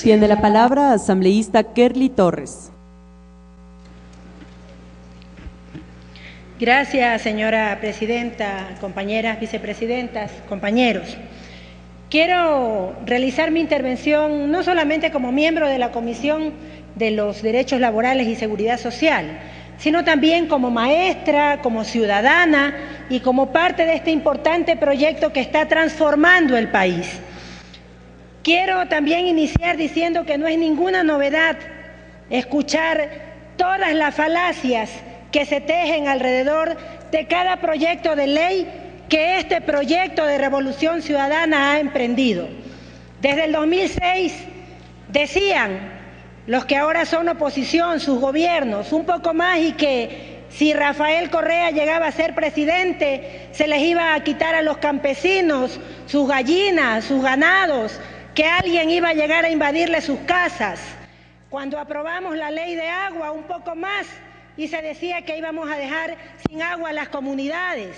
Tiene la palabra asambleísta Kerly Torres. Gracias, señora presidenta, compañeras vicepresidentas, compañeros. Quiero realizar mi intervención no solamente como miembro de la Comisión de los Derechos Laborales y Seguridad Social, sino también como maestra, como ciudadana y como parte de este importante proyecto que está transformando el país. Quiero también iniciar diciendo que no es ninguna novedad escuchar todas las falacias que se tejen alrededor de cada proyecto de ley que este proyecto de Revolución Ciudadana ha emprendido. Desde el 2006 decían los que ahora son oposición, sus gobiernos, un poco más, y que si Rafael Correa llegaba a ser presidente, se les iba a quitar a los campesinos sus gallinas, sus ganados, que alguien iba a llegar a invadirle sus casas. Cuando aprobamos la ley de agua, un poco más, y se decía que íbamos a dejar sin agua a las comunidades.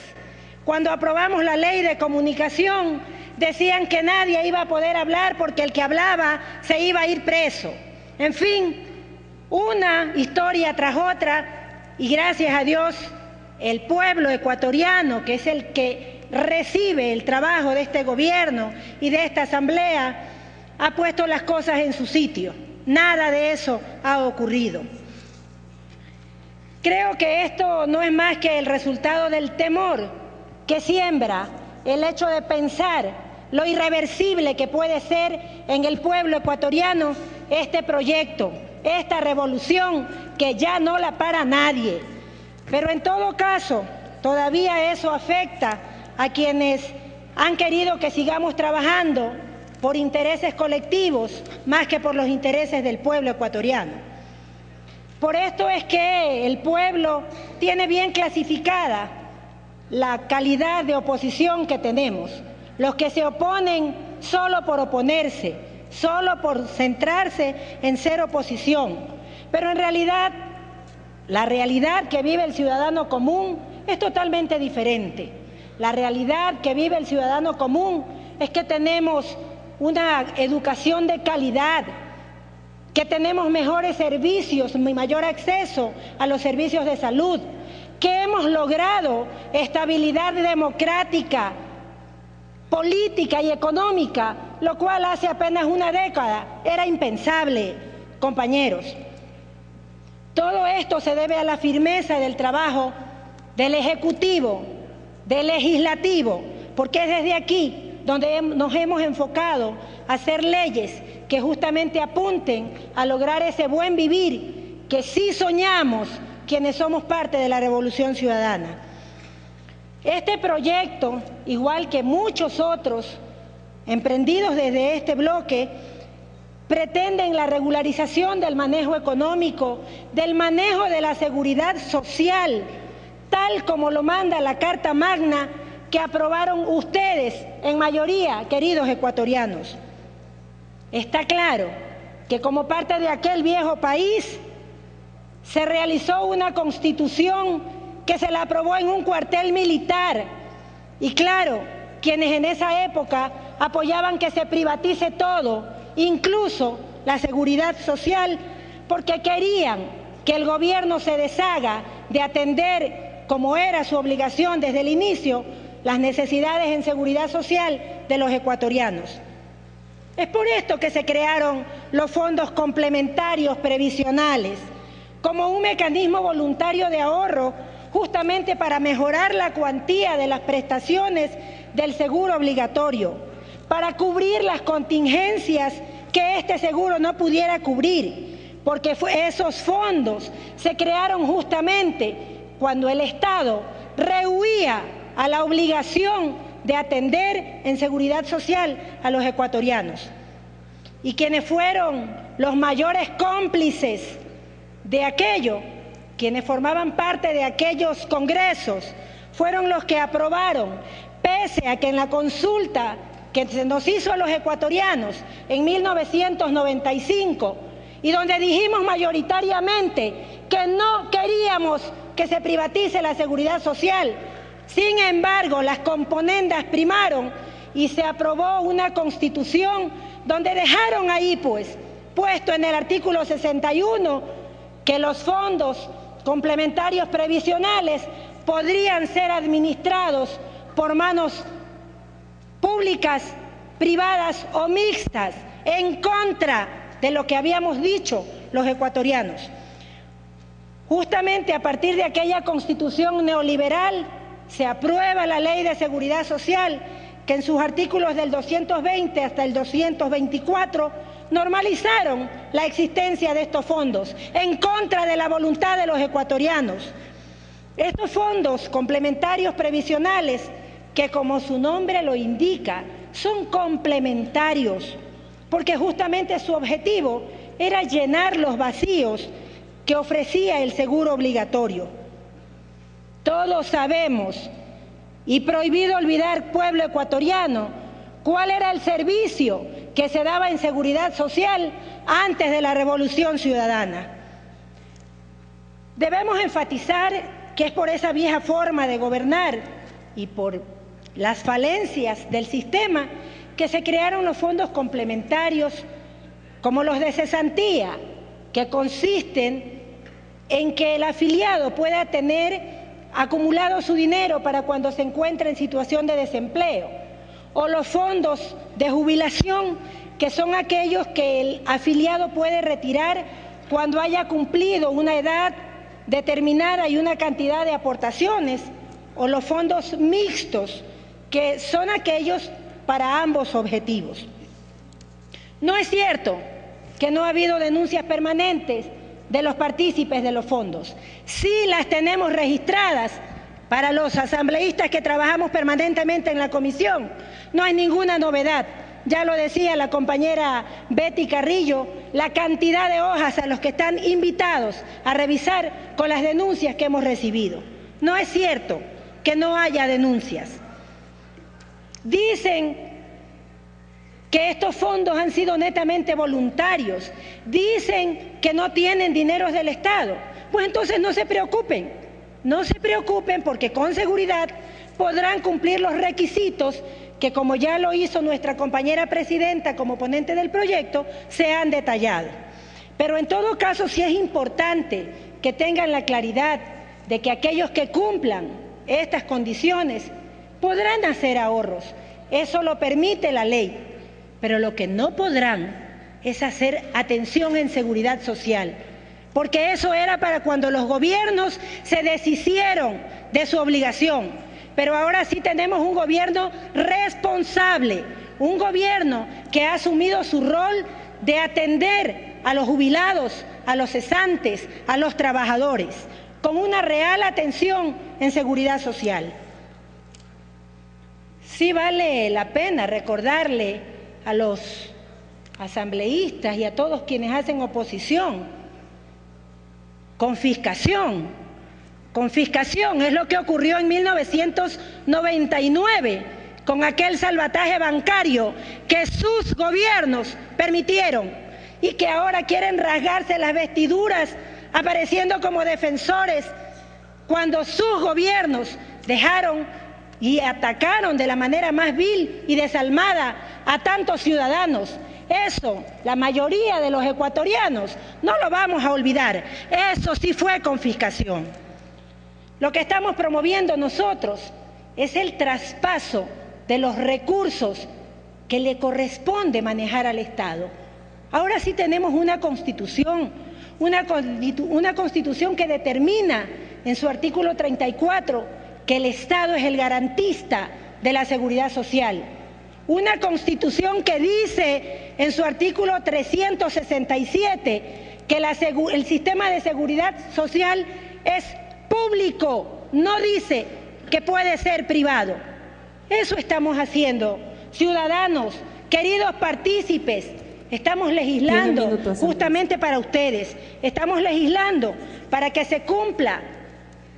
Cuando aprobamos la ley de comunicación, decían que nadie iba a poder hablar porque el que hablaba se iba a ir preso. En fin, una historia tras otra, y gracias a Dios, el pueblo ecuatoriano, que es el que recibe el trabajo de este gobierno y de esta asamblea, ha puesto las cosas en su sitio. Nada de eso ha ocurrido. Creo que esto no es más que el resultado del temor que siembra el hecho de pensar lo irreversible que puede ser en el pueblo ecuatoriano este proyecto, esta revolución que ya no la para nadie. Pero en todo caso, todavía eso afecta a quienes han querido que sigamos trabajando por intereses colectivos más que por los intereses del pueblo ecuatoriano. Por esto es que el pueblo tiene bien clasificada la calidad de oposición que tenemos. Los que se oponen solo por oponerse, solo por centrarse en ser oposición. Pero en realidad, la realidad que vive el ciudadano común es totalmente diferente. La realidad que vive el ciudadano común es que tenemos una educación de calidad, que tenemos mejores servicios, mayor acceso a los servicios de salud, que hemos logrado estabilidad democrática, política y económica, lo cual hace apenas una década era impensable, compañeros. Todo esto se debe a la firmeza del trabajo del Ejecutivo, del Legislativo, porque es desde aquí donde nos hemos enfocado a hacer leyes que justamente apunten a lograr ese buen vivir que sí soñamos quienes somos parte de la Revolución Ciudadana. Este proyecto, igual que muchos otros emprendidos desde este bloque, pretenden la regularización del manejo económico, del manejo de la seguridad social, tal como lo manda la Carta Magna que aprobaron ustedes en mayoría, queridos ecuatorianos. Está claro que como parte de aquel viejo país se realizó una constitución que se la aprobó en un cuartel militar. Y claro, quienes en esa época apoyaban que se privatice todo, incluso la seguridad social, porque querían que el gobierno se deshaga de atender, como era su obligación desde el inicio, las necesidades en seguridad social de los ecuatorianos. Es por esto que se crearon los fondos complementarios previsionales, como un mecanismo voluntario de ahorro, justamente para mejorar la cuantía de las prestaciones del seguro obligatorio, para cubrir las contingencias que este seguro no pudiera cubrir, porque esos fondos se crearon justamente cuando el Estado rehuía a la obligación de atender en seguridad social a los ecuatorianos. Y quienes fueron los mayores cómplices de aquello, quienes formaban parte de aquellos congresos, fueron los que aprobaron, pese a que en la consulta que se nos hizo a los ecuatorianos en 1995, y donde dijimos mayoritariamente que no queríamos que se privatice la seguridad social, sin embargo, las componendas primaron y se aprobó una constitución donde dejaron ahí puesto en el artículo 61 que los fondos complementarios previsionales podrían ser administrados por manos públicas, privadas o mixtas, en contra de lo que habíamos dicho los ecuatorianos. Justamente a partir de aquella constitución neoliberal se aprueba la Ley de Seguridad Social, que en sus artículos del 220 hasta el 224 normalizaron la existencia de estos fondos en contra de la voluntad de los ecuatorianos. Estos fondos complementarios previsionales, que como su nombre lo indica, son complementarios, porque justamente su objetivo era llenar los vacíos que ofrecía el seguro obligatorio. Todos sabemos, y prohibido olvidar, pueblo ecuatoriano, cuál era el servicio que se daba en seguridad social antes de la Revolución Ciudadana. Debemos enfatizar que es por esa vieja forma de gobernar y por las falencias del sistema que se crearon los fondos complementarios como los de cesantía, que consisten en que el afiliado pueda tener acumulado su dinero para cuando se encuentre en situación de desempleo, o los fondos de jubilación, que son aquellos que el afiliado puede retirar cuando haya cumplido una edad determinada y una cantidad de aportaciones, o los fondos mixtos, que son aquellos para ambos objetivos. No es cierto que no ha habido denuncias permanentes de los partícipes de los fondos. Sí las tenemos registradas para los asambleístas que trabajamos permanentemente en la comisión. No hay ninguna novedad. Ya lo decía la compañera Betty Carrillo, la cantidad de hojas a los que están invitados a revisar con las denuncias que hemos recibido. No es cierto que no haya denuncias. Dicen que estos fondos han sido netamente voluntarios, dicen que no tienen dineros del Estado. Pues entonces no se preocupen porque con seguridad podrán cumplir los requisitos que, como ya lo hizo nuestra compañera presidenta como ponente del proyecto, se han detallado. Pero en todo caso sí es importante que tengan la claridad de que aquellos que cumplan estas condiciones podrán hacer ahorros. Eso lo permite la ley. Pero lo que no podrán es hacer atención en seguridad social, porque eso era para cuando los gobiernos se deshicieron de su obligación. Pero ahora sí tenemos un gobierno responsable, un gobierno que ha asumido su rol de atender a los jubilados, a los cesantes, a los trabajadores, con una real atención en seguridad social. Sí vale la pena recordarle a los asambleístas y a todos quienes hacen oposición: confiscación. Confiscación es lo que ocurrió en 1999 con aquel salvataje bancario que sus gobiernos permitieron y que ahora quieren rasgarse las vestiduras apareciendo como defensores cuando sus gobiernos dejaron y atacaron de la manera más vil y desalmada a tantos ciudadanos. Eso, la mayoría de los ecuatorianos, no lo vamos a olvidar. Eso sí fue confiscación. Lo que estamos promoviendo nosotros es el traspaso de los recursos que le corresponde manejar al Estado. Ahora sí tenemos una constitución que determina en su artículo 34 que el Estado es el garantista de la seguridad social. Una constitución que dice en su artículo 367 que el sistema de seguridad social es público, no dice que puede ser privado. Eso estamos haciendo, ciudadanos, queridos partícipes. Estamos legislando justamente para ustedes, estamos legislando para que se cumpla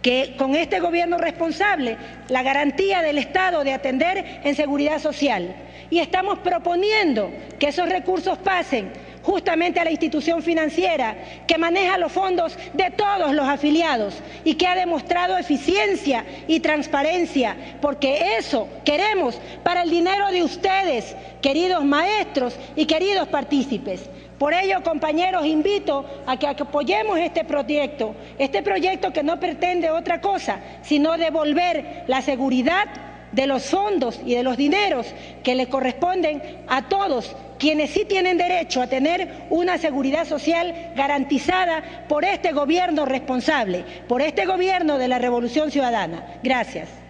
que con este gobierno responsable la garantía del Estado de atender en seguridad social. Y estamos proponiendo que esos recursos pasen justamente a la institución financiera que maneja los fondos de todos los afiliados y que ha demostrado eficiencia y transparencia, porque eso queremos para el dinero de ustedes, queridos maestros y queridos partícipes. Por ello, compañeros, invito a que apoyemos este proyecto que no pretende otra cosa, sino devolver la seguridad de los fondos y de los dineros que le corresponden a todos quienes sí tienen derecho a tener una seguridad social garantizada por este gobierno responsable, por este gobierno de la Revolución Ciudadana. Gracias.